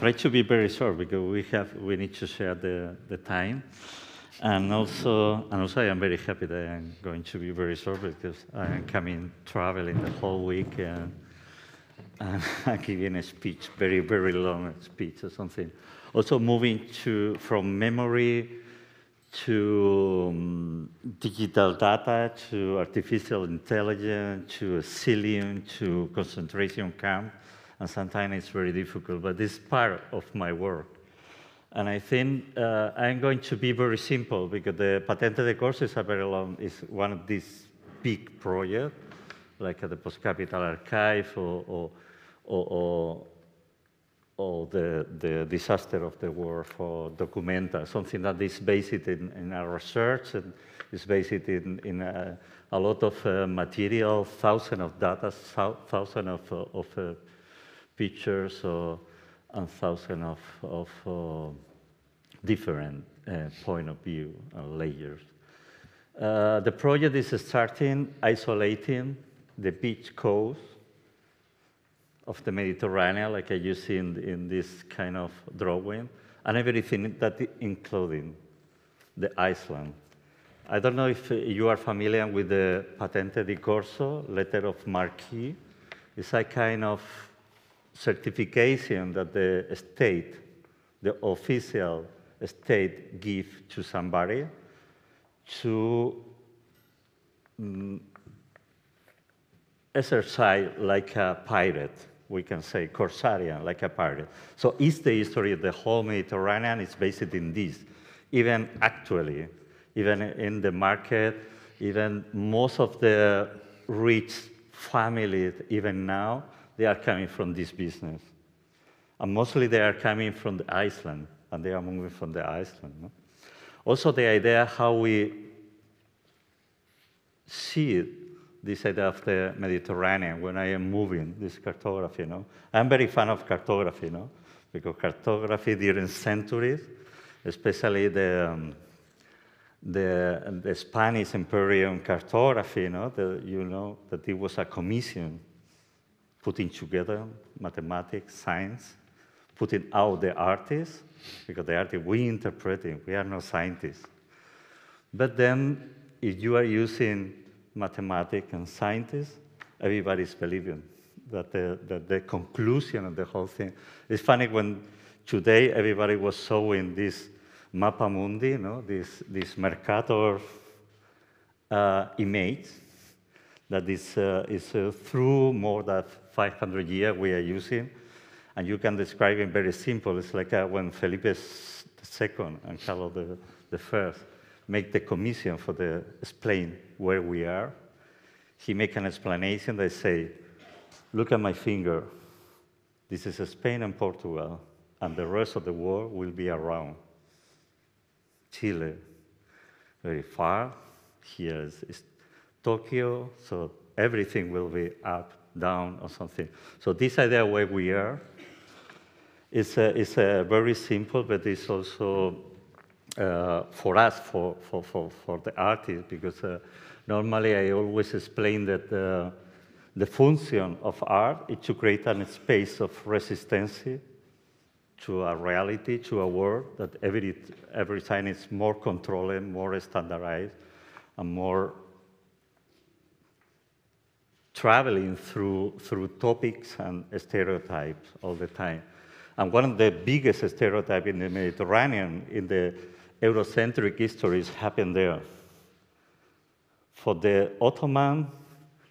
try to be very short because we need to share the time. And also I am very happy that I'm going to be very short because I am coming traveling the whole week and I'm giving a speech, very, very long speech or something. Also moving from memory to digital data, to artificial intelligence, to asylum, to concentration camp. And sometimes it's very difficult, but it's part of my work. And I think I'm going to be very simple because the patented courses are very long. It's one of these big projects, like the Post-Capital Archive or the disaster of the war for Documenta, something that is based in our research and is based in a lot of material, thousands of data, thousands of pictures, and thousands of different point of view and layers. The project is starting isolating the beach coast of the Mediterranean, like you see in this kind of drawing, and everything that including the island. I don't know if you are familiar with the Patente di Corso, letter of marque. It's a kind of certification that the state, the official state, give to somebody to exercise like a pirate, we can say, Corsarian, like a pirate. So it's the history of the whole Mediterranean is based in this. Even actually, even in the market, even most of the rich families, even now, they are coming from this business. And mostly they are coming from the island, and they are moving from the island. No? Also the idea how we see it, this idea of the Mediterranean when I am moving this cartography. No? I'm very fan of cartography, no? Because cartography during centuries, especially the Spanish Imperial cartography, no? That it was a commission putting together mathematics, science, putting out the artists, because the artists, we interpreting, we are not scientists. But then, if you are using mathematics and scientists, everybody's believing that the conclusion of the whole thing. It's funny when today everybody was showing this Mappa Mundi, no? this Mercator image that is through more than 500 years we are using, and you can describe it very simple. It's like when Filippo II and Carlos I make the commission for the explain where we are. He make an explanation. They say, look at my finger. This is Spain and Portugal, and the rest of the world will be around. Chile, very far. Here is Tokyo, so everything will be up, down, or something. So this idea where we are is very simple, but it's also for us, for the artist, because normally I always explain that the function of art is to create a space of resistance to a reality, to a world that every time is more controlled, more standardized, and more traveling through topics and stereotypes all the time. And one of the biggest stereotypes in the Mediterranean, in the Eurocentric histories, happened there. For the Ottoman,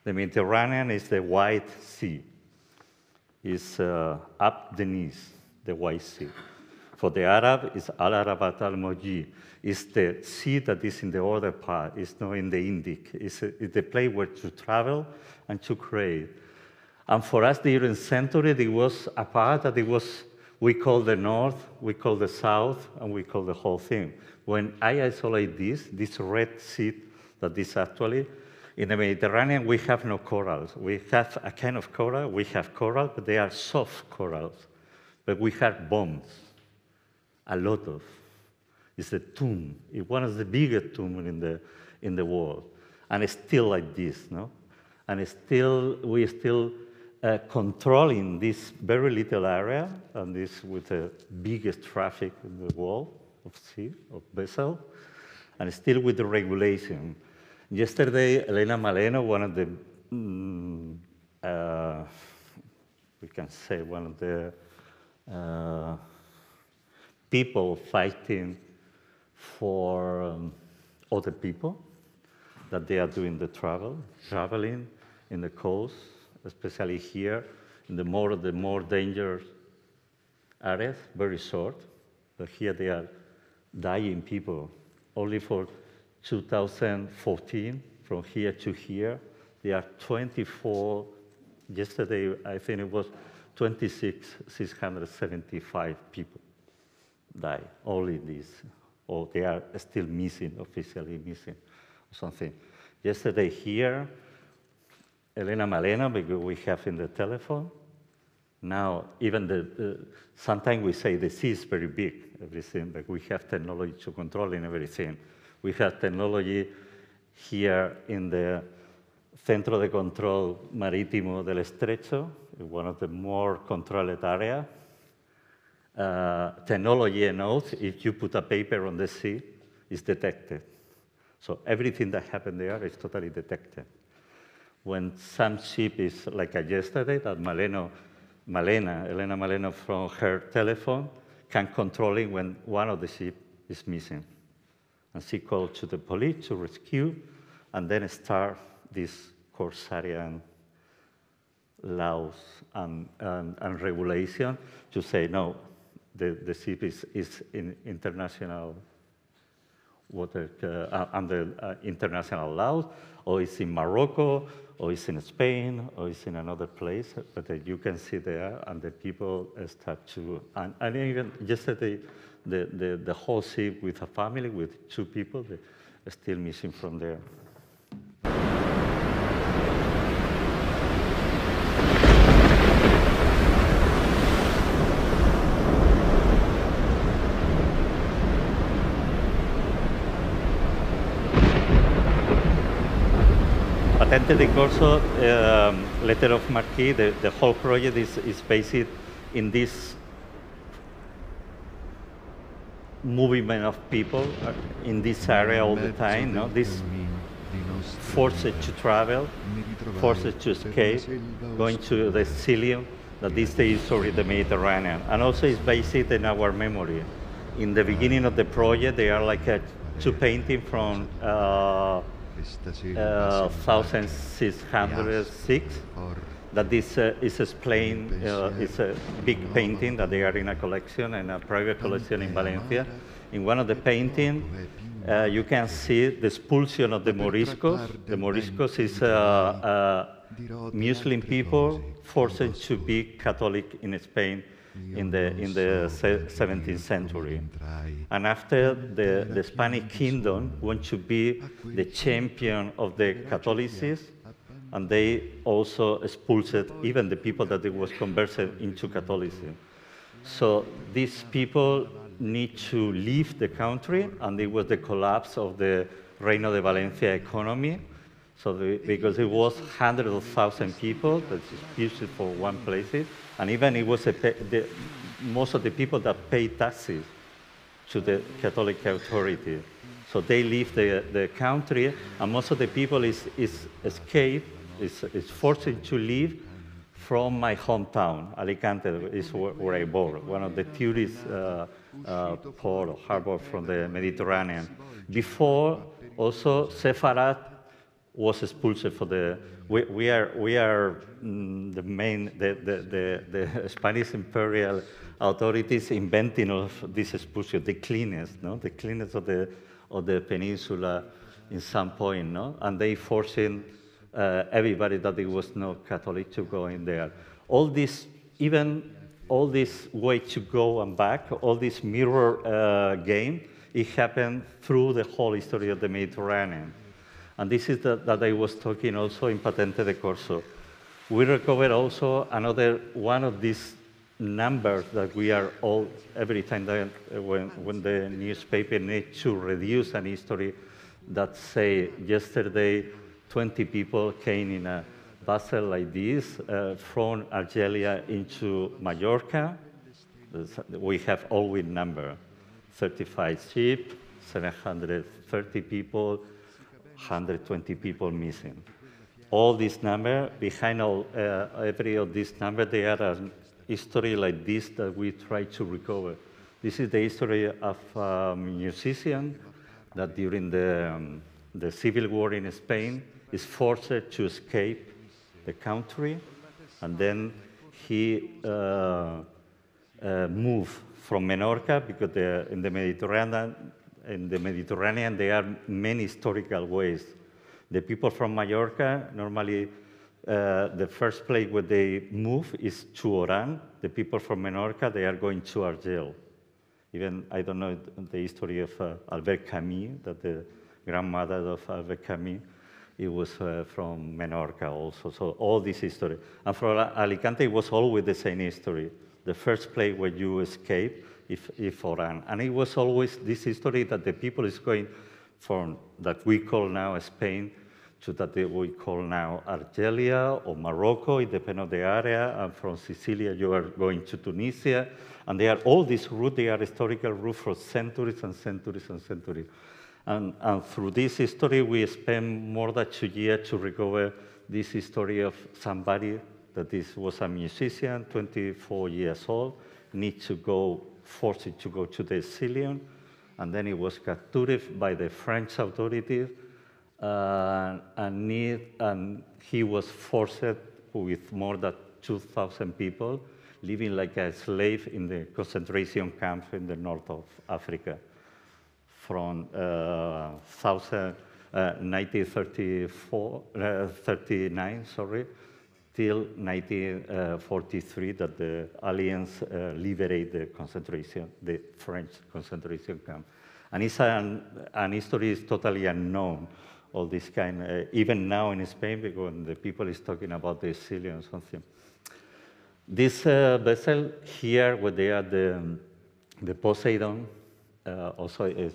the Mediterranean is the White Sea. It's up the knees, the White Sea. For the Arab, it's Al-Arabat al-Moji. It's the sea that is in the other part. It's not in the Indic. It's the place where to travel and to create. And for us, during century, there was a part that we call the north, we call the south, and we call the whole thing. When I isolate this red sea that is actually, in the Mediterranean, we have no corals. We have a kind of coral, we have coral, but they are soft corals. But we have bombs, a lot of. It's a tomb. It's one of the biggest tombs in the world. And it's still like this, no? And we still controlling this very little area, and this with the biggest traffic in the world of sea, of vessel, and still with the regulation. Yesterday, Elena Maleno, one of the, we can say one of the people fighting for other people, that they are doing the traveling in the coast, especially here in the more dangerous areas, very short. But here they are dying people. Only for 2014, from here to here, there are 24. Yesterday, I think it was 26,675 people die. Only this, or they are still missing, officially missing, or something. Yesterday here, Elena Malena, because we have in the telephone. Now, even sometimes we say the sea is very big, everything, but we have technology to control in everything. We have technology here in the Centro de Control Marítimo del Estrecho, one of the more controlled areas. Technology knows if you put a paper on the sea, it's detected. So everything that happened there is totally detected. When some ship is, like yesterday, that Elena Maleno from her telephone can control it when one of the ship is missing. And she called to the police to rescue, and then start this Corsarian laws and regulation to say, no, the ship is in international water, under international laws, or it's in Morocco, or it's in Spain, or it's in another place, but you can see there, and the people start to, and even yesterday, the whole ship with a family, with 2 people, they're still missing from there. Patente de Corso, letter of marque, the whole project is based in this movement of people in this area all the time, no? This forces to travel, forces to escape, going to the Sicilian, that these days is already the Mediterranean. And also it's based in our memory. In the beginning of the project, they are like 2 paintings from 1606, that this is explained, it's a big painting that they are in a collection, and a private collection in Valencia. In one of the paintings, you can see the expulsion of the Moriscos. The Moriscos is Muslim people forced to be Catholic in Spain in the 17th century. And after the Spanish kingdom want to be the champion of the Catholicism, and they also expulsed even the people that they was converted into Catholicism. So these people need to leave the country, and it was the collapse of the Reina de Valencia economy. So because it was hundreds of thousands of people, that's huge for one place, and even it was most of the people that pay taxes to the Catholic authority. So they leave the country, and most of the people is forced to leave from my hometown. Alicante is where I born, one of the tourist port or harbor from the Mediterranean. Before, also, Sepharad was expulsed for the. We are the Spanish imperial authorities inventing of this expulsion, the cleanest, no, the cleanest of the peninsula in some point, no, and they forcing everybody that it was not Catholic to go in there. All this, even all this way to go and back, all this mirror game, it happened through the whole history of the Mediterranean. And this is that I was talking also in Patente de Corso. We recovered also another one of these numbers that we are all, every time that when the newspaper needs to reduce an history that say yesterday 20 people came in a vessel like this from Algeria into Mallorca. We have all with number, 35 ships, 730 people, 120 people missing. All this number, behind every of this number, there are a history like this that we try to recover. This is the history of a musician that during the civil war in Spain is forced to escape the country, and then he moved from Menorca because in the Mediterranean there are many historical ways. The people from Mallorca, normally the first place where they move is to Oran. The people from Menorca, they are going to Argel. Even, I don't know the history of Albert Camus, that the grandmother of Albert Camus, it was from Menorca also. So all this history. And for Alicante, it was always the same history. The first place where you escape is Oran. And it was always this history that the people is going from that we call now Spain to that we call now Argelia or Morocco, it depends on the area. And from Sicilia, you are going to Tunisia. And they are all these routes, they are historical routes for centuries and centuries and centuries. And through this history, we spent more than 2 years to recover this history of somebody that was a musician, 24 years old, forced to go to the exilium, and then he was captured by the French authorities, and he was forced with more than 2,000 people, living like a slave in the concentration camps in the north of Africa, from 1939, till 1943, that the Allies liberated the French concentration camp. And it's an history is totally unknown, all this kind, even now in Spain, because the people is talking about the exilium or something. This vessel here, where they are the Poseidon, also is,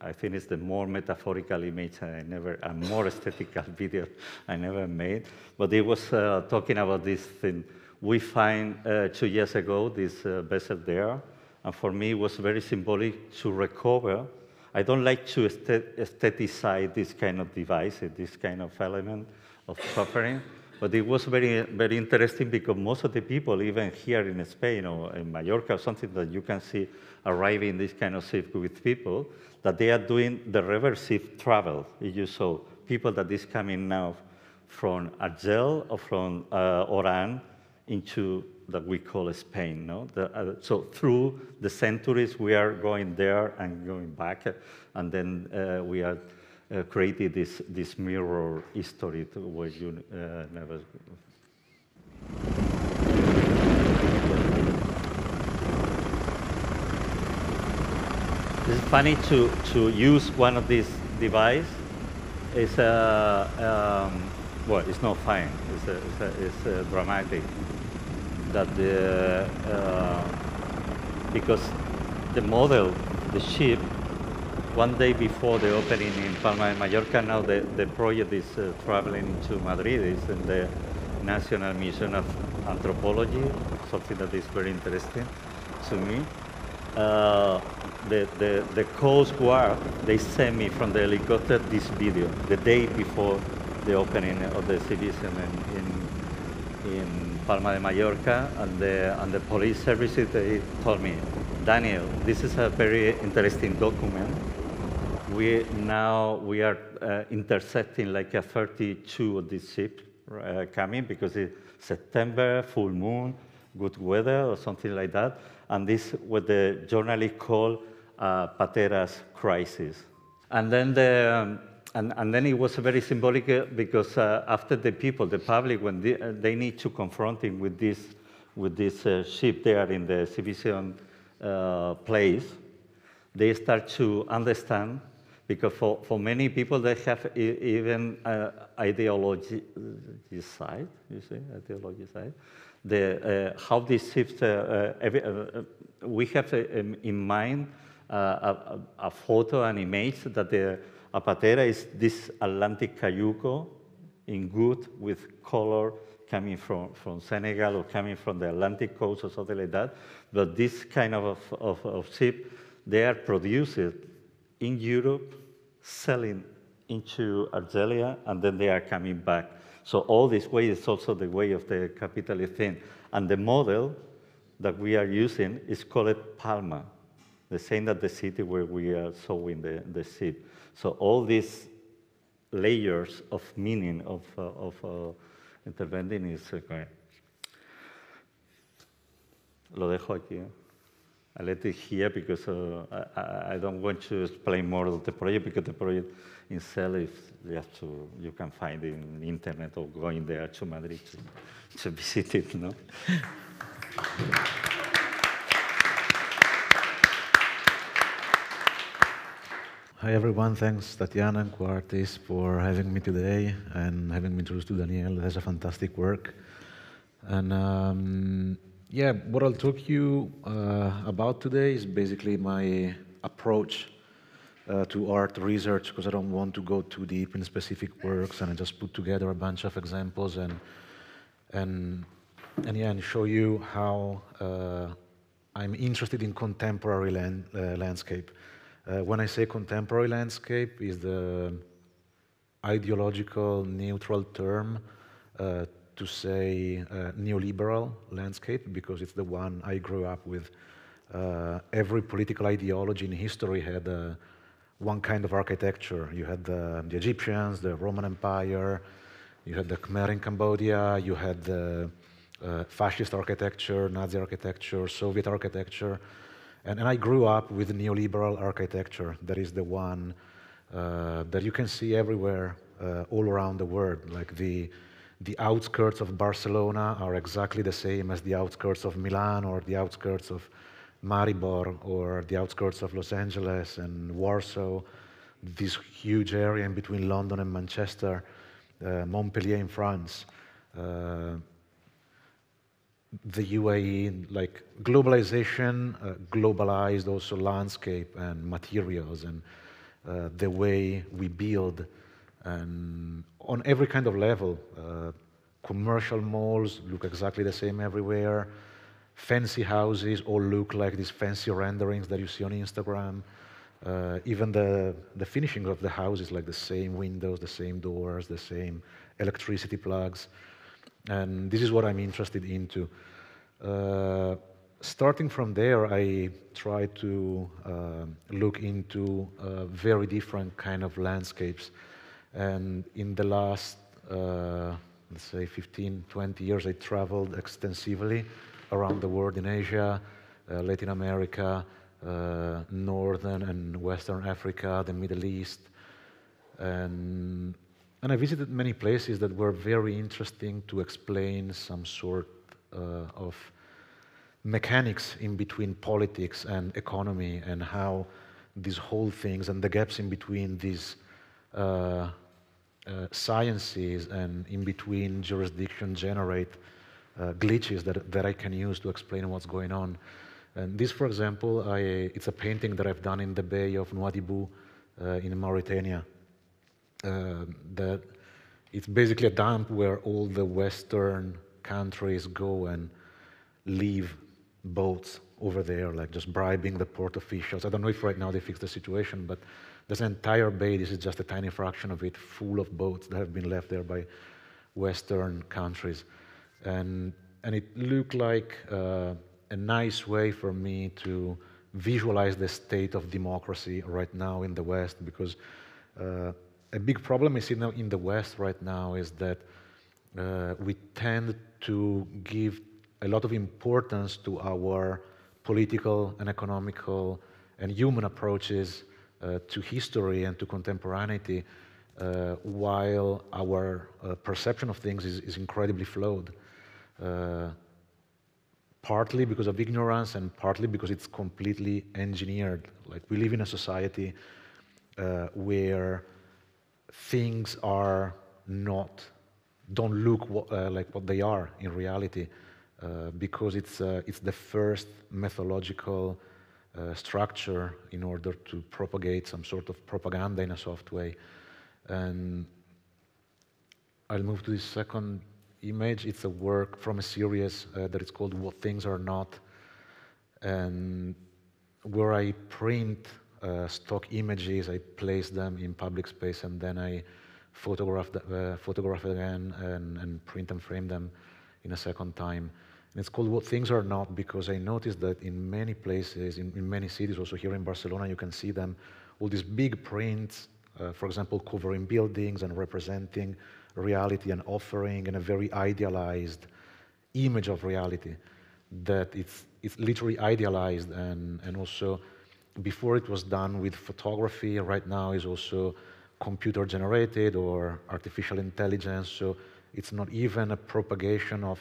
I think it's the more metaphorical image a more aesthetical video I never made. But it was talking about this thing. We find 2 years ago this vessel there, and for me it was very symbolic to recover. I don't like to aestheticize this kind of device, this kind of element of suffering, but it was very, very interesting because most of the people, even here in Spain or in Mallorca or something that you can see arriving this kind of ship with people, that they are doing the reversive travel. You saw people that is coming now from Argel or from Oran into that we call Spain. No? So through the centuries, we are going there and going back, and then we are created this mirror history to where you never. It's funny to use one of these devices. It's well, it's not fine. It's dramatic. That because the model, the ship, one day before the opening in Palma de Mallorca, now the project is traveling to Madrid. It's in the National Museum of Anthropology, something that is very interesting to me. The Coast Guard, they sent me from the helicopter this video, the day before the opening of the exhibition in Palma de Mallorca, and the police services, they told me, Daniel, this is a very interesting document. We are intercepting like a 32 of these ships coming because it's September, full moon, good weather or something like that. And this what the journalists call Patera's crisis. And then and then it was very symbolic because after the people, the public, when they need to confront him with this ship there in the exhibition place, they start to understand, because for many people they have even ideology side, you see, ideology side. How these ships, we have in mind a photo, an image that a patera is this Atlantic cayuco in wood with color coming from Senegal or coming from the Atlantic coast or something like that. But this kind of ship, they are produced in Europe, selling into Algeria, and then they are coming back. So all this way is also the way of the capitalist thing. And the model that we are using is called Palma, the same as the city where we are sewing the ship. So all these layers of meaning of interventing is correct. Lo dejo aquí. I let it here because I don't want to explain more of the project, because the project itself is just you can find it in the internet or going there to Madrid to visit it, no? Hi everyone, thanks Tatiana and co-artists for having me today and having me introduced to Daniel. That's a fantastic work. And yeah, what I'll talk to you about today is basically my approach to art research, because I don't want to go too deep in specific works, and I just put together a bunch of examples and show you how I'm interested in contemporary landscape. When I say contemporary landscape, is the ideological neutral term to say neoliberal landscape, because it's the one I grew up with. Every political ideology in history had one kind of architecture. You had the Egyptians, the Roman Empire, you had the Khmer in Cambodia, you had the fascist architecture, Nazi architecture, Soviet architecture. And I grew up with neoliberal architecture. That is the one that you can see everywhere, all around the world. Like the outskirts of Barcelona are exactly the same as the outskirts of Milan, or the outskirts of Maribor, or the outskirts of Los Angeles and Warsaw, this huge area in between London and Manchester, Montpellier in France. The UAE, like globalization, globalized also landscape and materials and the way we build, and on every kind of level. Commercial malls look exactly the same everywhere. Fancy houses all look like these fancy renderings that you see on Instagram. Even the finishing of the house is like the same windows, the same doors, the same electricity plugs. And this is what I'm interested into. Starting from there, I try to look into very different kind of landscapes. And in the last, let's say 15, 20 years, I traveled extensively around the world, in Asia, Latin America, Northern and Western Africa, the Middle East. And I visited many places that were very interesting to explain some sort of mechanics in between politics and economy, and how these whole things and the gaps in between these sciences and in between jurisdiction generate glitches that I can use to explain what's going on. And this, for example, it's a painting that I've done in the Bay of Nouadhibou in Mauritania. That it's basically a dump where all the Western countries go and leave boats over there, like just bribing the port officials. I don't know if right now they fixed the situation, but this entire bay, this is just a tiny fraction of it, full of boats that have been left there by Western countries. And it looked like a nice way for me to visualize the state of democracy right now in the West, because a big problem I see now in the West right now is that we tend to give a lot of importance to our political and economical and human approaches to history and to contemporaneity, while our perception of things is incredibly flawed. Partly because of ignorance and partly because it's completely engineered. Like, we live in a society where things are don't look like what they are in reality, because it's the first methodological structure in order to propagate some sort of propaganda in a soft way. And I'll move to this second image. It's a work from a series that is called What Things Are Not, and where I print stock images, I place them in public space, and then I photograph again and print and frame them in a second time. And it's called What Things Are Not because I noticed that in many places, in many cities, also here in Barcelona, you can see them, all these big prints, for example, covering buildings and representing reality and offering in a very idealized image of reality, that it's literally idealized, and also before it was done with photography, right now is also computer generated or artificial intelligence, so it's not even a propagation of,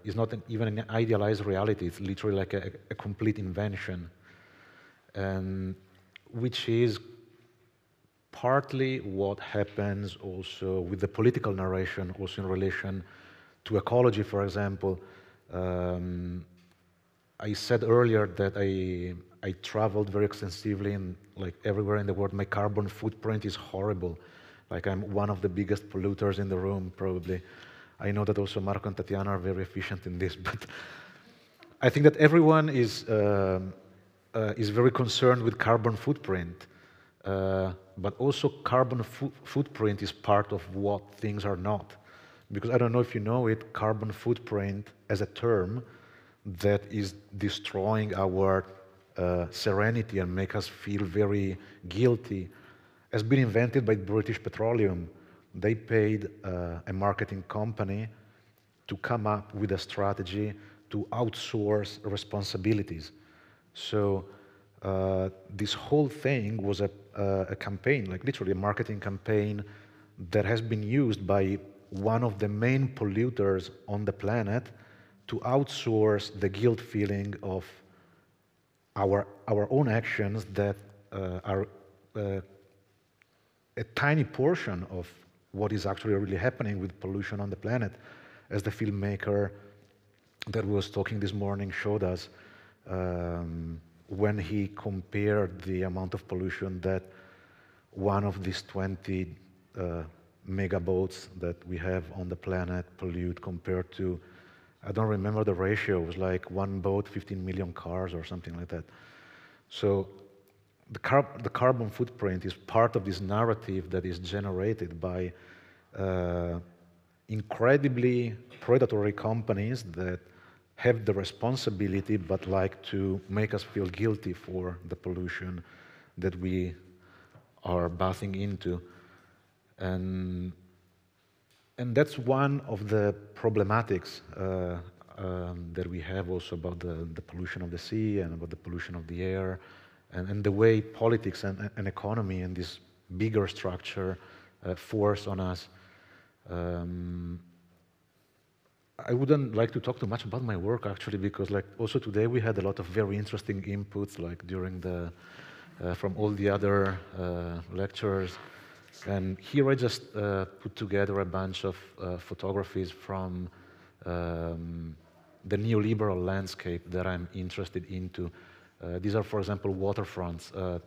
it's not even an idealized reality, it's literally like a complete invention, and which is partly what happens also with the political narration, also in relation to ecology, for example. I said earlier that I traveled very extensively in like everywhere in the world. My carbon footprint is horrible. Like I'm one of the biggest polluters in the room, probably. I know that also Marco and Tatiana are very efficient in this, but I think that everyone is very concerned with carbon footprint. But also carbon footprint is part of what things are not. Because I don't know if you know it, carbon footprint as a term that is destroying our serenity and make us feel very guilty has been invented by British Petroleum. They paid a marketing company to come up with a strategy to outsource responsibilities. So this whole thing was a campaign, like literally a marketing campaign that has been used by one of the main polluters on the planet to outsource the guilt feeling of our own actions that are a tiny portion of what is actually really happening with pollution on the planet, as the filmmaker that was talking this morning showed us when he compared the amount of pollution that one of these 20 mega boats that we have on the planet pollute compared to, I don't remember the ratio, it was like one boat, 15 million cars or something like that. So the carbon footprint is part of this narrative that is generated by incredibly predatory companies that have the responsibility but like to make us feel guilty for the pollution that we are bathing into. And that's one of the problematics that we have also about the pollution of the sea and about the pollution of the air and the way politics and economy and this bigger structure force on us. I wouldn't like to talk too much about my work actually, because like also today we had a lot of very interesting inputs like during the from all the other lectures. And here I just put together a bunch of photographies from the neoliberal landscape that I'm interested into. These are, for example, waterfronts.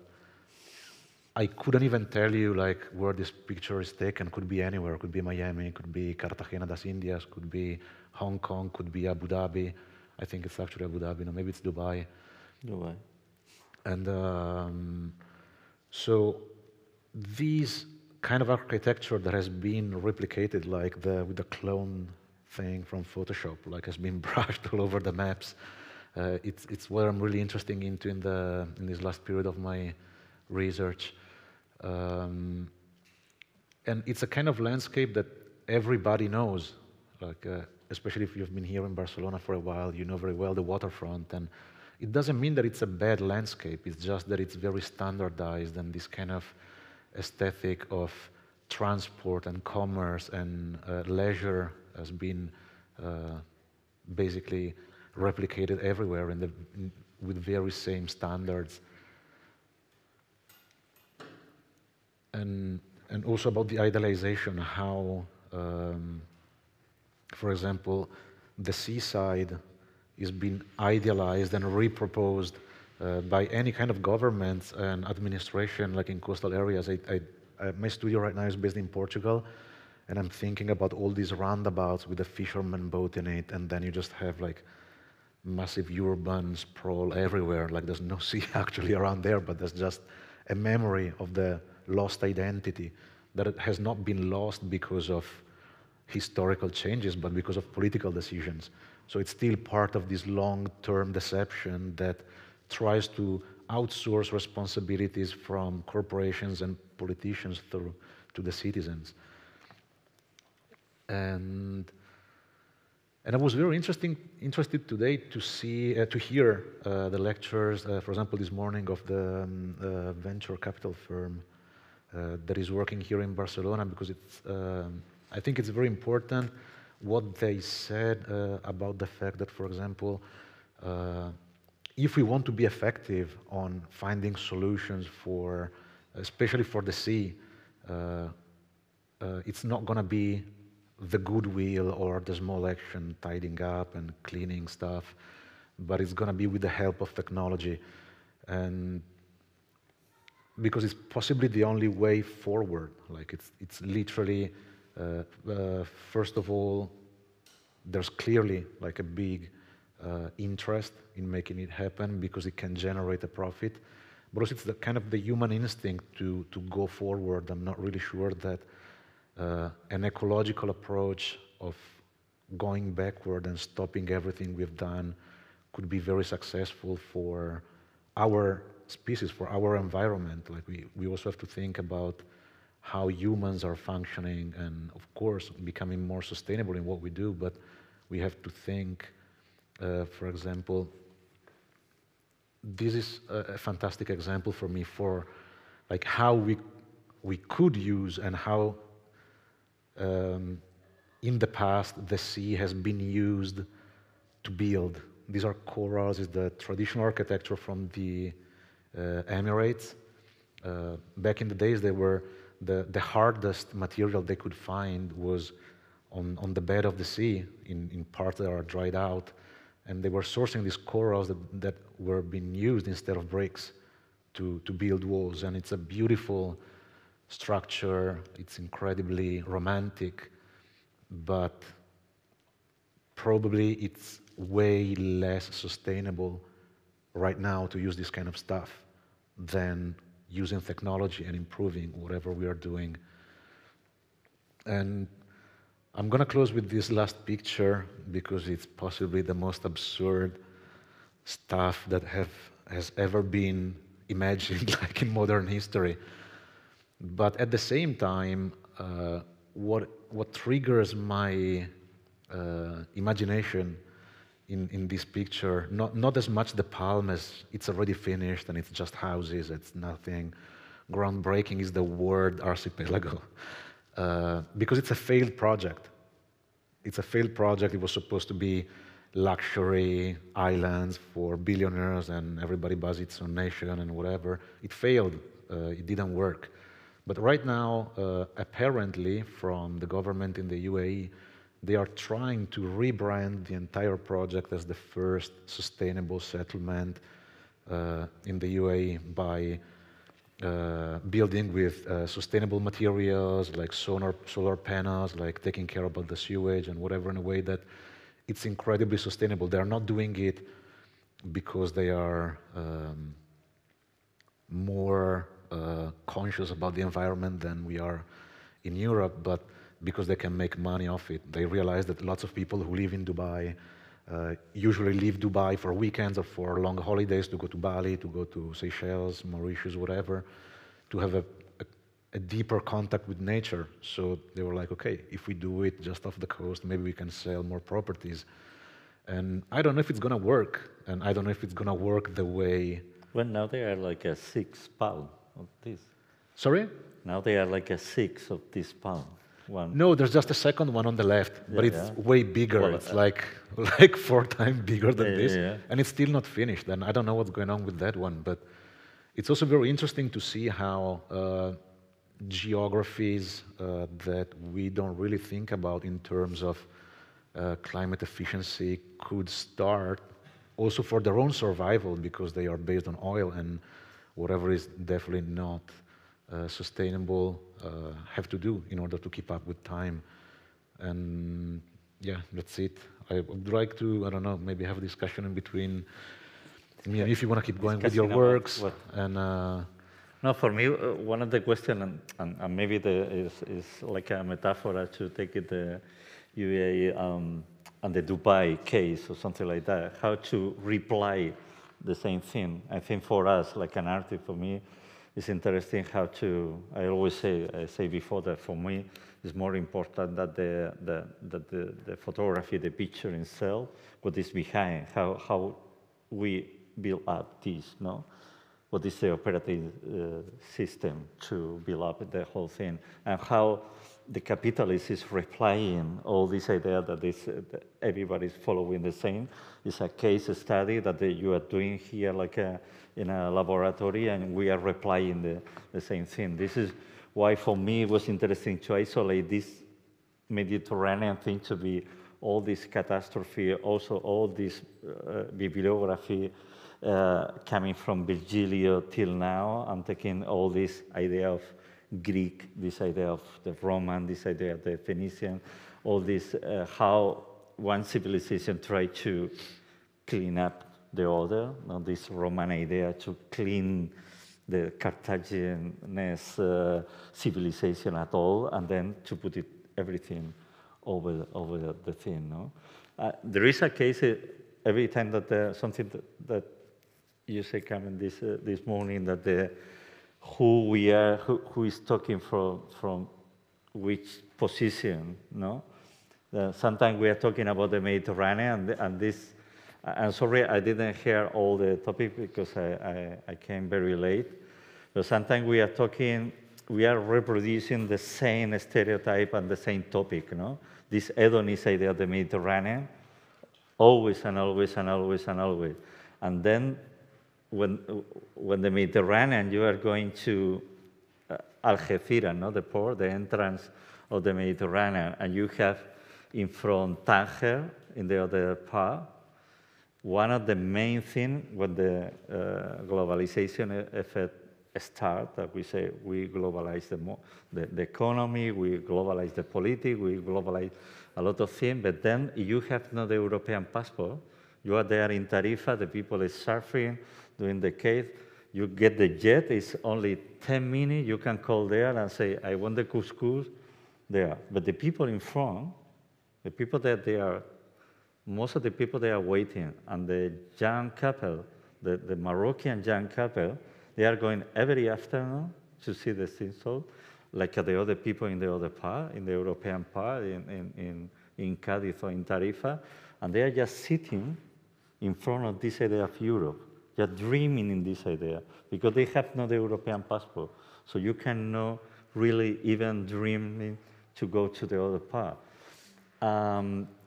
I couldn't even tell you like where this picture is taken. Could be anywhere. Could be Miami. Could be Cartagena das Indias. Could be Hong Kong. Could be Abu Dhabi. I think it's actually Abu Dhabi. No, maybe it's Dubai. Dubai. And so these kind of architecture that has been replicated, like with the clone thing from Photoshop, like has been brushed all over the maps. It's what I'm really interested into in this last period of my research. And it's a kind of landscape that everybody knows, like especially if you've been here in Barcelona for a while, you know very well the waterfront. And it doesn't mean that it's a bad landscape, it's just that it's very standardized, and this kind of aesthetic of transport and commerce and leisure has been basically replicated everywhere with very same standards. And also about the idealization, how, for example, the seaside is being idealized and reproposed by any kind of government and administration, like in coastal areas. My studio right now is based in Portugal, And I'm thinking about all these roundabouts with a fisherman boat in it, and then you just have like massive urban sprawl everywhere, like there's no sea actually around there, but there's just a memory of the lost identity that it has not been lost because of historical changes, but because of political decisions. So it's still part of this long-term deception that tries to outsource responsibilities from corporations and politicians to the citizens. And I was very interested today to see, to hear the lectures, for example, this morning of the venture capital firm that is working here in Barcelona, because it's, I think it's very important what they said about the fact that, for example, if we want to be effective on finding solutions for, especially for the sea, it's not going to be the goodwill or the small action tidying up and cleaning stuff, but it's going to be with the help of technology. And because it's possibly the only way forward. Like it's literally, first of all, there's clearly like a big interest in making it happen because it can generate a profit. But also it's the kind of the human instinct to go forward. I'm not really sure that an ecological approach of going backward and stopping everything we've done could be very successful for our species, for our environment. Like we also have to think about how humans are functioning and, of course, becoming more sustainable in what we do, but we have to think, for example, this is a fantastic example for me for like how we could use and how in the past the sea has been used to build. These are chorals, is the traditional architecture from the Emirates. Back in the days, they were the hardest material they could find was on the bed of the sea in parts that are dried out, and they were sourcing these corals that were being used instead of bricks to build walls. And it's a beautiful structure. It's incredibly romantic, but probably it's way less sustainable right now to use this kind of stuff than using technology and improving whatever we are doing. And I'm going to close with this last picture because it's possibly the most absurd stuff that has ever been imagined like in modern history. But at the same time, what triggers my imagination in this picture, not as much the palm as it's already finished and it's just houses, it's nothing groundbreaking, is the word archipelago. Because it's a failed project. It's a failed project. It was supposed to be luxury islands for billionaires and everybody buys its own nation and whatever. It failed. It didn't work. But right now, apparently, from the government in the UAE, they are trying to rebrand the entire project as the first sustainable settlement in the UAE by building with sustainable materials like solar panels, like taking care about the sewage and whatever, in a way that it's incredibly sustainable. They are not doing it because they are more conscious about the environment than we are in Europe, but because they can make money off it. They realize that lots of people who live in Dubai usually leave Dubai for weekends or for long holidays to go to Bali, to go to Seychelles, Mauritius, whatever, to have a deeper contact with nature. So they were like, okay, if we do it just off the coast, maybe we can sell more properties. And I don't know if it's going to work, and I don't know if it's going to work the way... Well, now they are like a 6 pound of this. Sorry? Now they are like a 6 of this pound. One. No, there's just a second one on the left, but it's way bigger. Well, it's like 4 times bigger than this, and it's still not finished. And I don't know what's going on with that one, but it's also very interesting to see how geographies that we don't really think about in terms of climate efficiency could start also for their own survival, because they are based on oil and whatever is definitely not sustainable have to do in order to keep up with time. And yeah, that's it. I would like to, I don't know, maybe have a discussion in between. If you want to keep going with your works. And no, for me, one of the questions, and maybe is like a metaphor to take it the UAE and the Dubai case or something like that, how to reply the same thing. I think for us, like an artist, for me, it's interesting how to, I always say, I say before that for me, it's more important that the photography, the picture itself, what is behind, how we build up this, no? What is the operating system to build up the whole thing, and how the capitalist is replying all this idea that that everybody's following the same. It's a case study that you are doing here, like in a laboratory, and we are replying the same thing. This is why, for me, it was interesting to isolate this Mediterranean thing to be all this catastrophe, also all this bibliography coming from Virgilio till now. I'm taking all this idea of Greek, this idea of the Roman, this idea of the Phoenician, all this, how one civilization tried to clean up the other, not this Roman idea to clean the Carthaginian civilization at all, and then to put it everything over the thing. No, there is a case every time that something that you say, Carmen, this morning, that who we are, who is talking from which position. No, sometimes we are talking about the Mediterranean, and this. I'm sorry, I didn't hear all the topic because I came very late. But sometimes we are talking, we are reproducing the same stereotype and the same topic, no? This hedonist idea of the Mediterranean, always and always and always and always. And then when the Mediterranean, you are going to Algeciras, no? The port, the entrance of the Mediterranean, and you have in front Tanger in the other part. One of the main things when the globalization effect starts, that we say we globalize the economy, we globalize the politics, we globalize a lot of things, but then you have no the European passport. You are there in Tarifa, the people is surfing, doing the cave. You get the jet, it's only 10 minutes, you can call there and say, I want the couscous there. But the people in front, the people that they are, most of the people they are waiting, and the young couple, the Moroccan young couple, they are going every afternoon to see the tinsel, like the other people in the other part, in the European part, in Cádiz or in Tarifa, and they are just sitting in front of this idea of Europe, just dreaming in this idea, because they have no the European passport. So you cannot really even dream to go to the other part.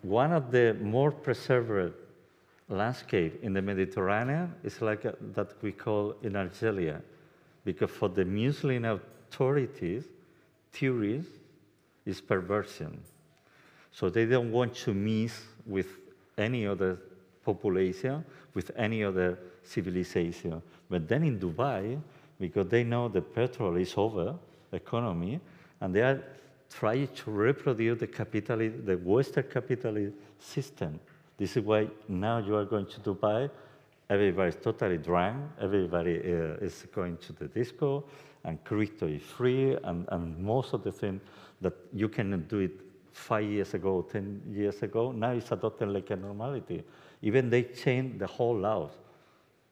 One of the more preserved landscape in the Mediterranean is like that we call in Algeria, because for the Muslim authorities, theorist is perversion. So they don't want to mix with any other population, with any other civilization. But then in Dubai, because they know the petrol is over, economy, and they are trying to reproduce the Western capitalist system. This is why now you are going to Dubai, everybody is totally drunk, everybody is going to the disco, and crypto is free, and most of the things that you cannot do it 5 years ago, 10 years ago, now it's adopted like a normality. Even they changed the whole laws.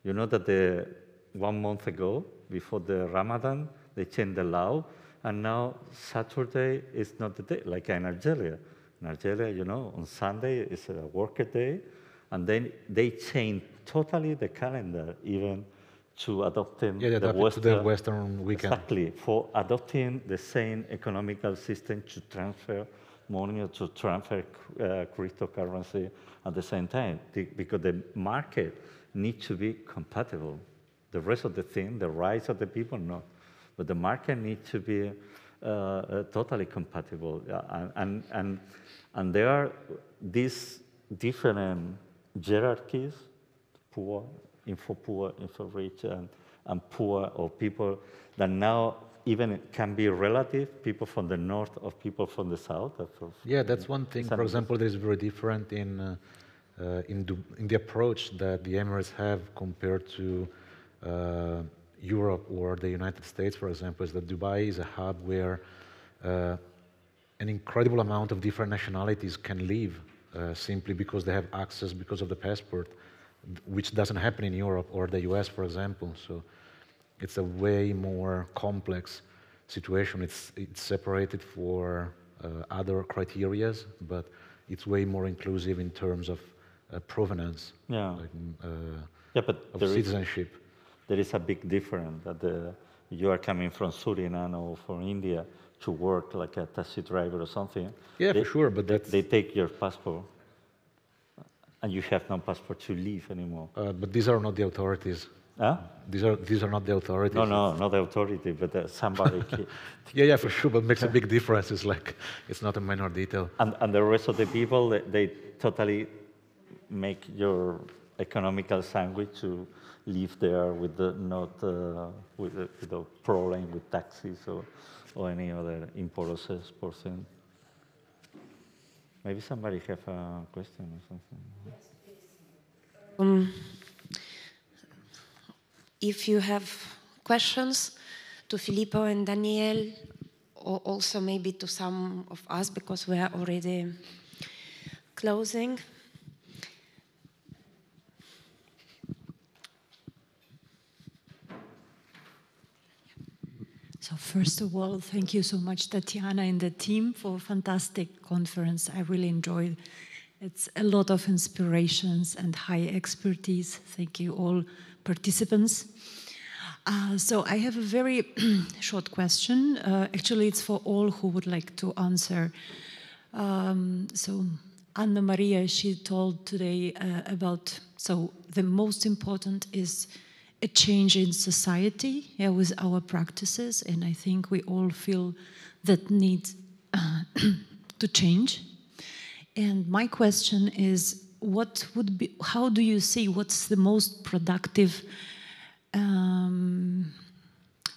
You know that 1 month ago, before the Ramadan, they changed the law, and now Saturday is not the day, like in Algeria. In Algeria, you know, on Sunday is a worker day, and then they changed totally the calendar, even to adopting the Western weekend. Exactly, for adopting the same economical system to transfer money or to transfer cryptocurrency at the same time, because the market needs to be compatible. The rest of the thing, the rights of the people, no. But the market needs to be totally compatible. And there are these different hierarchies, poor, info rich, and poor, or people that now even can be relative, people from the north of people from the south? Yeah, that's one thing. For example, that is very different in the approach that the Emirates have compared to Europe or the United States, for example, is that Dubai is a hub where an incredible amount of different nationalities can live simply because they have access because of the passport, which doesn't happen in Europe or the US, for example. So it's a way more complex situation. It's separated for other criterias, but it's way more inclusive in terms of provenance, yeah. Like, of citizenship. There is a big difference that you are coming from Suriname or from India to work like a taxi driver or something. Yeah, for sure, but they take your passport, and you have no passport to leave anymore. But these are not the authorities. Huh? These are not the authorities. No, not the authority, but somebody. Yeah, for sure, but makes a big difference. It's like, it's not a minor detail. And the rest of the people, they totally make your economical sandwich to live there with without problem with taxis or any other import or export thing. Maybe somebody have a question or something. Yes, if you have questions to Filippo and Daniel, or also maybe to some of us, because we are already closing. So first of all, thank you so much, Tatiana and the team, for a fantastic conference. I really enjoyed it. It's a lot of inspirations and high expertise. Thank you all participants. So I have a very short question. Actually, it's for all who would like to answer. So Anna Maria, she told today about, so the most important is a change in society, yeah, with our practices, and I think we all feel that need to change. And my question is, what would be, how do you see what's the most productive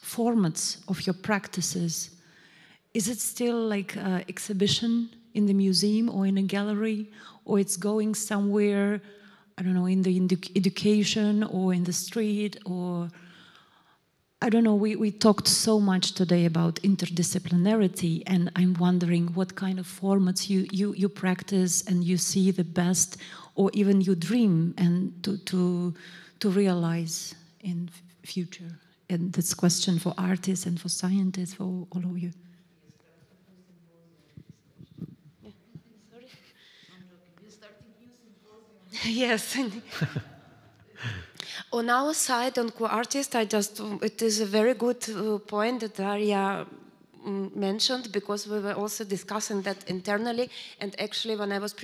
formats of your practices? Is it still like exhibition in the museum or in a gallery, or it's going somewhere, I don't know, in the education or in the street, or I don't know, we talked so much today about interdisciplinarity, and I'm wondering what kind of formats you practice and you see the best, or even you dream and to realize in future. And that's a question for artists and for scientists, for all of you. Yes. On our side, on co-artist, it is a very good point that Daria mentioned, because we were also discussing that internally. And actually, when I was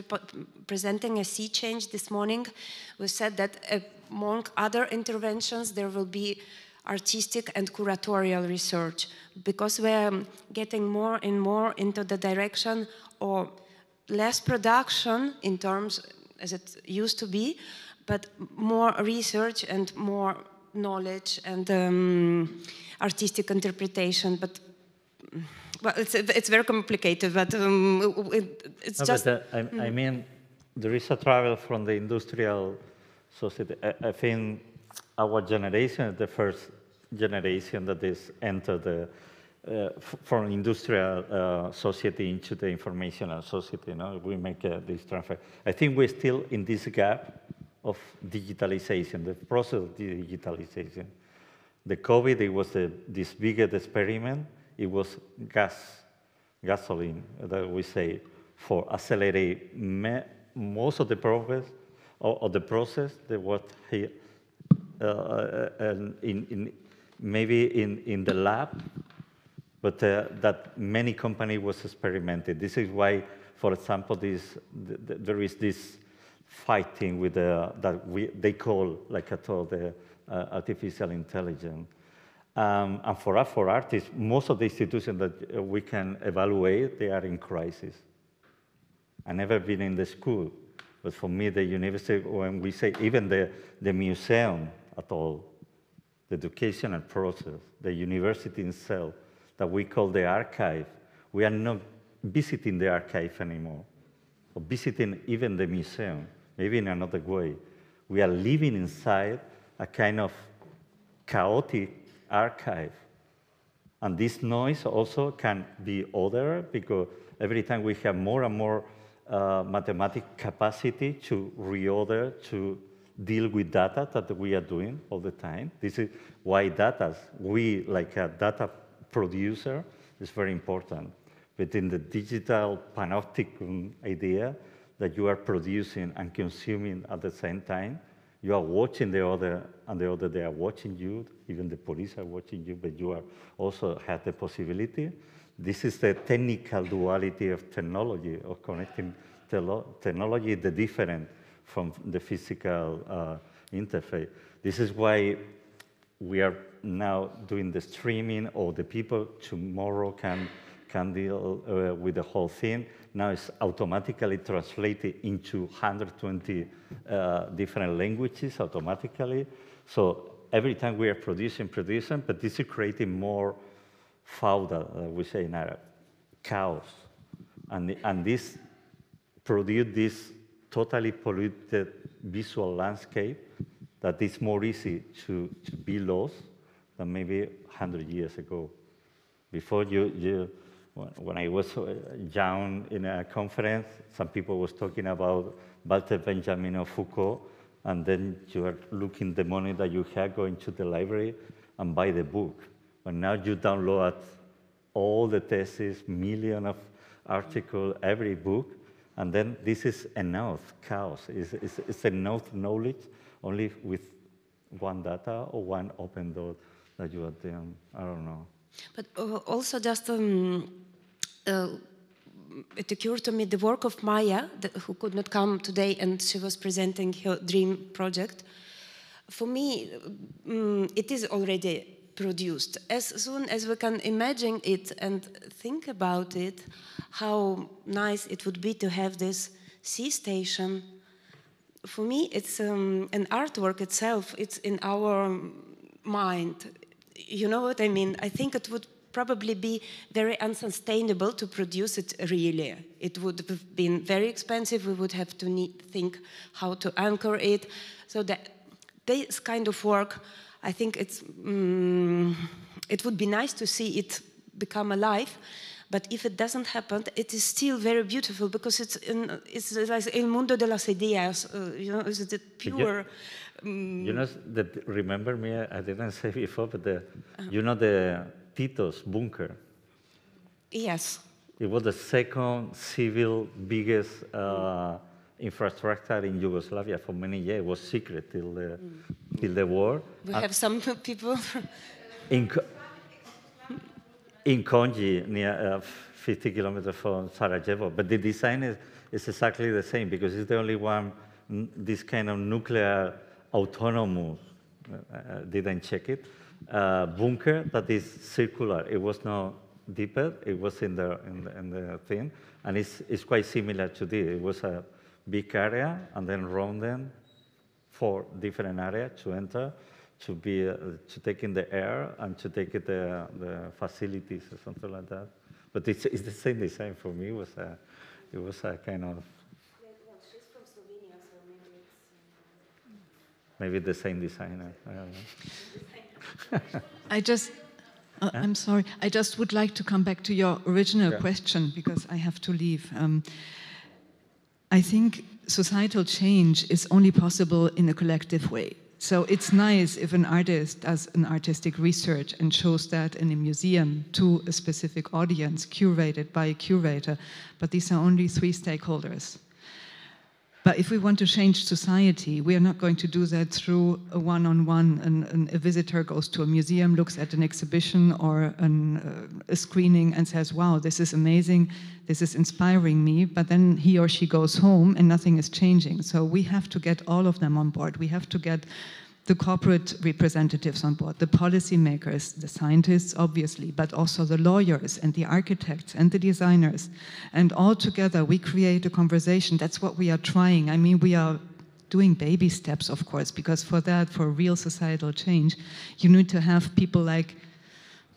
presenting a sea change this morning, we said that among other interventions, there will be artistic and curatorial research, because we're getting more and more into the direction of less production in terms as it used to be, but more research and more knowledge and artistic interpretation. But well, it's very complicated. But it's no, just. But, I mean, there is a travel from the industrial society. I think our generation is the first generation that is entered the from industrial society into the informational society. No? We make this transfer. I think we're still in this gap of digitalization, the process of digitalization. The COVID, it was this biggest experiment. It was gasoline, that we say, for accelerate most of the progress of the process that what he maybe in the lab, but that many companies was experimented. This is why, for example, there is this fighting with they call, like I told, the artificial intelligence. And for us, for artists, most of the institutions that we can evaluate, they are in crisis. I've never been in the school, but for me, the university, when we say even the museum at all, the educational process, the university itself, that we call the archive. We are not visiting the archive anymore, or visiting even the museum, maybe in another way. We are living inside a kind of chaotic archive. And this noise also can be ordered, because every time we have more and more mathematic capacity to reorder, to deal with data that we are doing all the time. This is why data, we like a data producer, is very important. But in the digital panopticon idea that you are producing and consuming at the same time, you are watching the other, and the other, they are watching you, even the police are watching you, but you are also have the possibility. This is the technical duality of technology, of connecting technology, the different from the physical interface. This is why we are now doing the streaming, or the people tomorrow can deal with the whole thing. Now it's automatically translated into 120 different languages automatically. So every time we are producing, but this is creating more fauda, we say in Arab, chaos. And this produce this totally polluted visual landscape that is more easy to be lost than maybe 100 years ago. Before when I was young in a conference, some people was talking about Walter Benjamin or Foucault, and then you are looking the money that you have, going to the library and buy the book. But now you download all the theses, millions of articles, every book, and then this is enough chaos. It's enough knowledge only with one data or one open door that you are doing. I don't know. But also just it occurred to me the work of Maya, who could not come today, and she was presenting her dream project. For me, it is already produced. As soon as we can imagine it and think about it, how nice it would be to have this sea station. For me, it's an artwork itself. It's in our mind. You know what I mean? I think it would probably be very unsustainable to produce it really. It would have been very expensive. We would have to think how to anchor it. So that this kind of work, I think it would be nice to see it become alive. But if it doesn't happen, it is still very beautiful, because it's like el mundo de las ideas. You know, it's the pure. You know, that, remember me, I didn't say before, but you know the Tito's bunker? Yes. It was the second civil biggest infrastructure in Yugoslavia for many years. It was secret till the war. We have some people. In Konji, near 50 kilometers from Sarajevo. But the design is exactly the same, because it's the only one, this kind of nuclear autonomous, didn't check it, bunker that is circular. It was not deeper, it was in the thing, and it's quite similar to this. It was a big area, and then round them 4 different areas to enter, to take in the air and to take it the facilities or something like that. But it's the same design for me. It was a kind of. Well, she's from Slovenia, so maybe it's. Maybe the same designer. I don't know. I'm sorry. I just would like to come back to your original question, because I have to leave. I think societal change is only possible in a collective way. So it's nice if an artist does an artistic research and shows that in a museum to a specific audience, curated by a curator, but these are only 3 stakeholders. But if we want to change society, we are not going to do that through a one-on-one, and a visitor goes to a museum, looks at an exhibition or a screening and says, wow, this is amazing, this is inspiring me, but then he or she goes home and nothing is changing. So we have to get all of them on board. We have to get the corporate representatives on board, the policymakers, the scientists, obviously, but also the lawyers and the architects and the designers. And all together, we create a conversation. That's what we are trying. I mean, we are doing baby steps, of course, because for real societal change, you need to have people like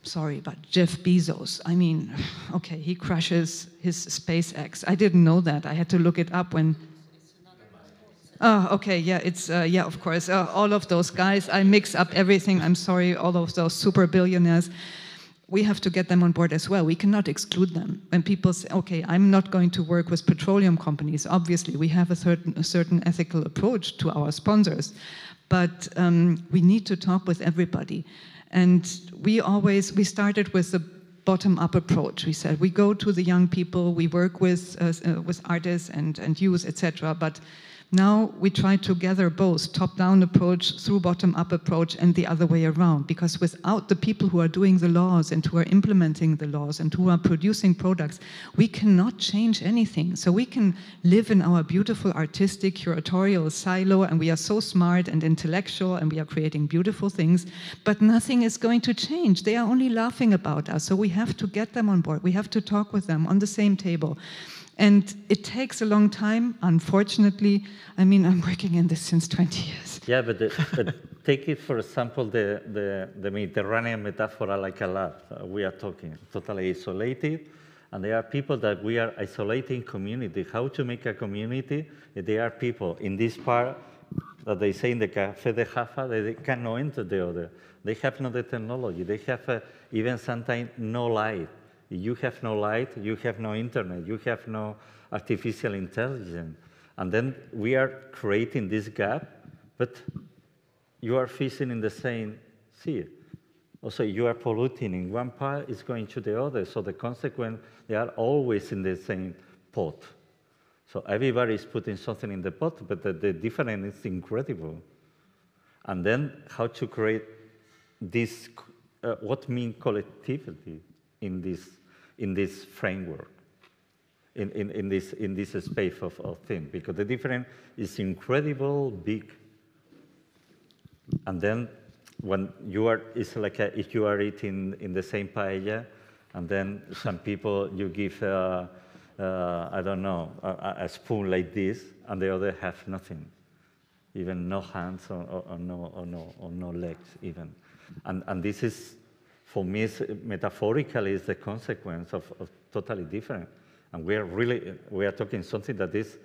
sorry, but Jeff Bezos, I mean, okay, he crushes his SpaceX. I didn't know that. I had to look it up when... Oh, okay, yeah, it's, yeah, of course. All of those guys, I mix up everything. I'm sorry, all of those super billionaires. We have to get them on board as well. We cannot exclude them. When people say, okay, I'm not going to work with petroleum companies, obviously we have a certain ethical approach to our sponsors, but we need to talk with everybody. And we started with the bottom-up approach. We said we go to the young people, we work with artists and youth, etc. But now we try to gather both top-down approach through bottom-up approach and the other way around, because without the people who are doing the laws and who are implementing the laws and who are producing products, we cannot change anything. So we can live in our beautiful artistic curatorial silo, and we are so smart and intellectual and we are creating beautiful things, but nothing is going to change. They are only laughing about us. So we have to get them on board. We have to talk with them on the same table. And it takes a long time, unfortunately. I mean, I'm working in this since 20 years. Yeah, but take it, for example, the Mediterranean metaphor like a lab. We are talking totally isolated, and there are people that we are isolating community. How to make a community? There are people in this part that they say in the Café de Jaffa that they cannot enter the other. They have no the technology. They have even sometimes no light. You have no light, you have no internet, you have no artificial intelligence. And then we are creating this gap, but you are fishing in the same sea. Also, you are polluting in one part, it's going to the other. So the consequence, they are always in the same pot. So everybody is putting something in the pot, but the difference is incredible. And then how to create this, what means collectivity in this framework, in this space of things, because the difference is incredible big. And then when you are, it's like if you are eating in the same paella, and then some people you give, I don't know, a spoon like this, and the other have nothing, even no hands or no legs even. And this is, for me, metaphorically, is the consequence of totally different. And we are talking something that is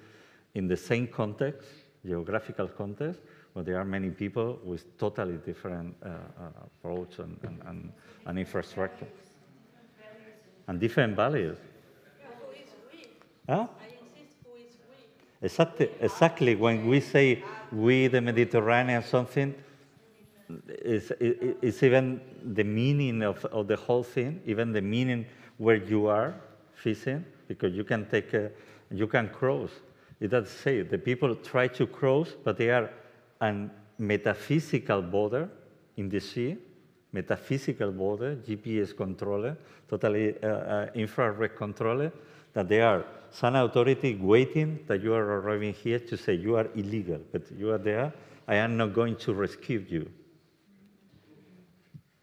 in the same context, geographical context, where there are many people with totally different approach and infrastructure. And different values. Who is we? Huh? I insist, who is we? Exactly. When we say we, the Mediterranean, something, it's even the meaning of the whole thing, even the meaning where you are fishing, because you can you can cross. It does say the people try to cross, but they are a metaphysical border in the sea, metaphysical border, GPS controller, totally infrared controller, that there are some authority waiting that you are arriving here to say you are illegal, but you are there, I am not going to rescue you.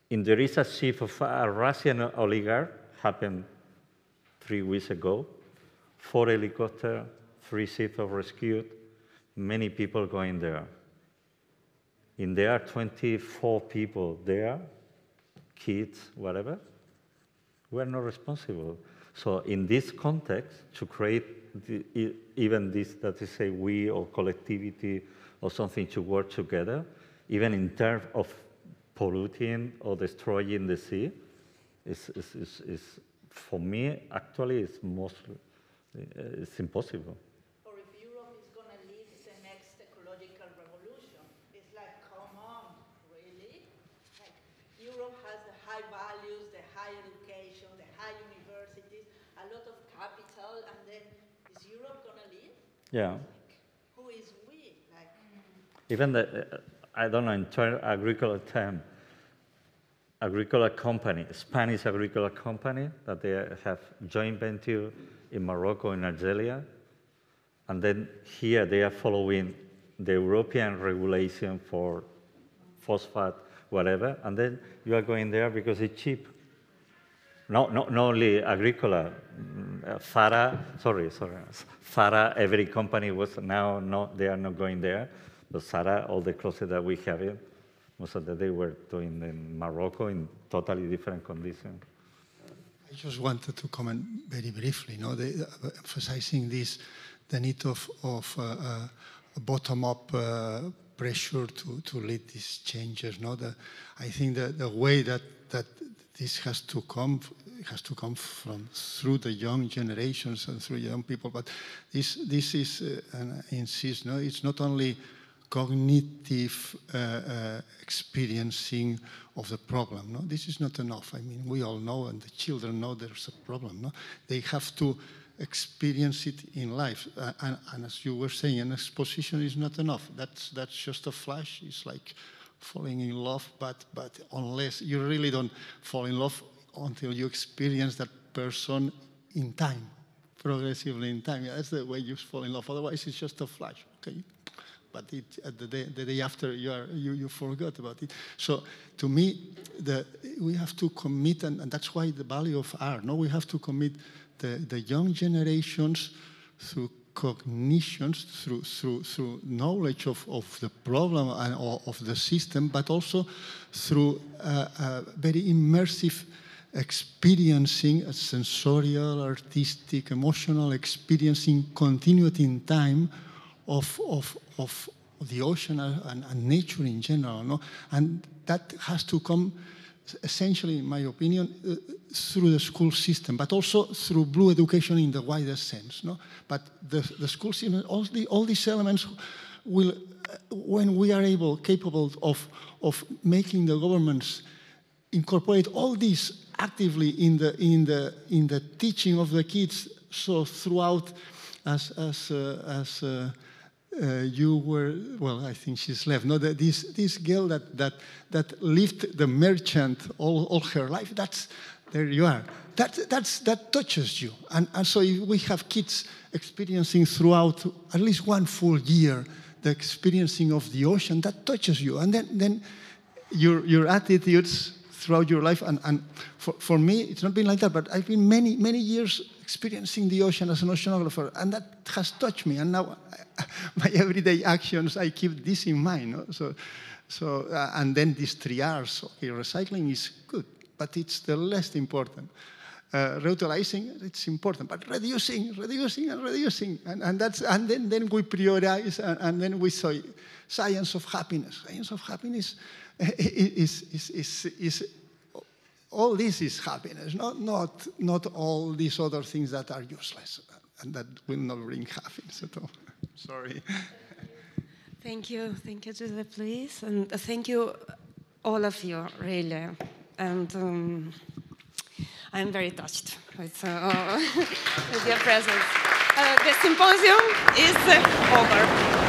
There is a ship of a Russian oligarch, happened 3 weeks ago, 4 helicopters, 3 ships of rescue, many people going there. There are 24 people there, kids, whatever. We are not responsible. So in this context, to create even this, that is say we or collectivity or something to work together, even in terms of polluting or destroying the sea, is for me, actually, it's impossible. Or if Europe is going to lead the next ecological revolution, it's like, come on, really? Like, Europe has the high values, the high education, the high universities, a lot of capital, and then is Europe going to lead? Yeah. Like, who is we? Like, even I don't know, in agricultural term, agricultural company, Spanish agricultural company, that they have joint venture in Morocco and Algeria, and then here they are following the European regulation for phosphate, whatever, and then you are going there because it's cheap. Not only agricultural, Farah, every company was now they are not going there. But Sarah, all the clothes that we have, most of the day were doing in Morocco, in totally different conditions. I just wanted to comment very briefly, emphasizing this, the need of a bottom-up pressure to lead these changes. I think that the way that this has to come from through the young generations and through young people. But this is, and I insist, it's not only cognitive experiencing of the problem. This is not enough. I mean, we all know, and the children know there's a problem. They have to experience it in life. And as you were saying, an exposition is not enough. That's just a flash. It's like falling in love, but unless you really don't fall in love until you experience that person in time, progressively in time. That's the way you fall in love. Otherwise, it's just a flash. Okay. But the day after, you forgot about it. So to me, we have to commit, and that's why the value of art. We have to commit the young generations through cognitions, through knowledge of the problem and of the system, but also through very immersive experiencing, sensorial, artistic, emotional experiencing, continued in time of the ocean and nature in general, and that has to come essentially, in my opinion, through the school system, but also through blue education in the widest sense. But the school system, all these elements will, when we are capable of making the governments incorporate all these actively in the teaching of the kids. So throughout, as you were, well, I think she's left. This girl that lived the merchant all her life. There you are. That touches you. And so if we have kids experiencing throughout at least one full year the experiencing of the ocean, that touches you. And then your attitudes throughout your life. And for me, it's not been like that, but I've been many years experiencing the ocean as an oceanographer, and that has touched me. And now my everyday actions, I keep this in mind. So and then these 3 R's. Okay, recycling is good, but it's the least important. Reutilizing, it's important, but reducing, and then we prioritize, and then we say science of happiness. Science of happiness is all this is happiness, not all these other things that are useless and that will not bring happiness at all. Sorry. Thank you, Giuseppe, please, and thank you, all of you, really, and I'm very touched with your presence. The symposium is over.